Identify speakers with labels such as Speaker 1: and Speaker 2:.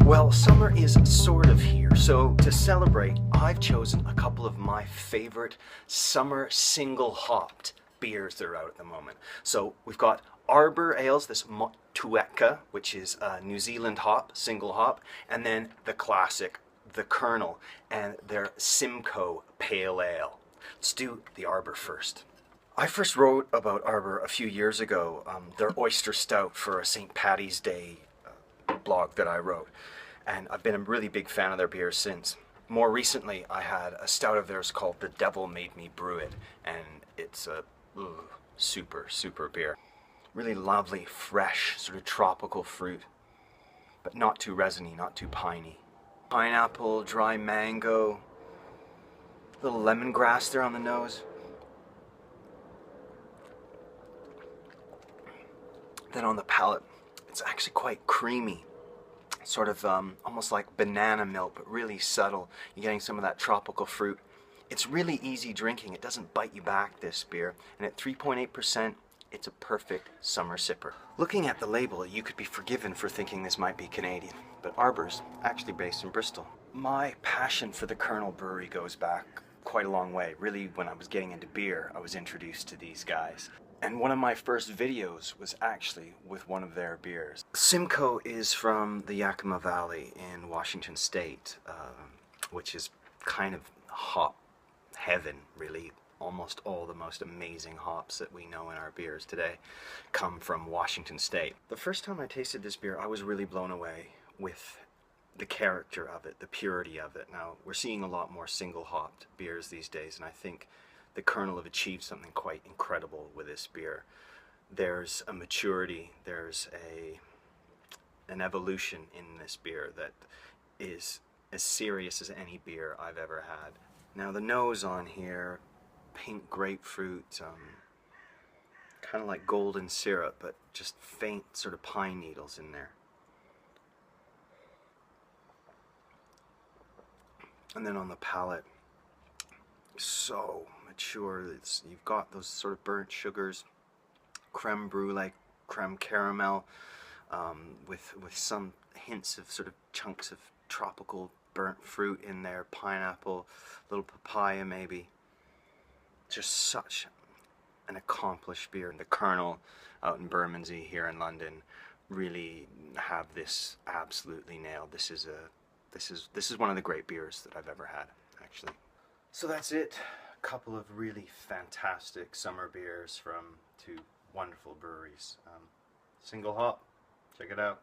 Speaker 1: Well, summer is sort of here, so to celebrate, I've chosen a couple of my favorite summer single hopped beers that are out at the moment. So we've got Arbor ales, this Motueka, which is a New Zealand hop, single hop, and then the classic, the Kernel, and their Simcoe pale ale. Let's do the Arbor first. I first wrote about Arbor a few years ago, their oyster stout for a St. Paddy's Day blog that I wrote, and I've been a really big fan of their beers since. More recently, I had a stout of theirs called The Devil Made Me Brew It, and it's a super beer. Really lovely, fresh, sort of tropical fruit, but not too resiny, not too piney. Pineapple, dry mango, little lemongrass there on the nose. Then on the palate, it's actually quite creamy, sort of almost like banana milk, but really subtle. You're getting some of that tropical fruit. It's really easy drinking. It doesn't bite you back, this beer. And at 3.8%, it's a perfect summer sipper. Looking at the label, you could be forgiven for thinking this might be Canadian, but Arbor's actually based in Bristol. My passion for the Kernel Brewery goes back quite a long way. Really, when I was getting into beer, I was introduced to these guys. And one of my first videos was actually with one of their beers. Simcoe is from the Yakima Valley in Washington State, which is kind of hop heaven, really. Almost all the most amazing hops that we know in our beers today come from Washington State. The first time I tasted this beer, I was really blown away with the character of it, the purity of it. Now, we're seeing a lot more single hopped beers these days, and I think the Kernel have achieved something quite incredible with this beer. There's a maturity, there's an evolution in this beer that is as serious as any beer I've ever had. Now the nose on here, pink grapefruit, kind of like golden syrup, but just faint sort of pine needles in there. And then on the palate, so mature. You've got those sort of burnt sugars, creme brulee, creme caramel, with some hints of sort of chunks of tropical burnt fruit in there, pineapple, little papaya maybe. Just such an accomplished beer. The Kernel out in Bermondsey here in London really have this absolutely nailed. This is one of the great beers that I've ever had, actually. So that's it. A couple of really fantastic summer beers from two wonderful breweries. Single hop, check it out.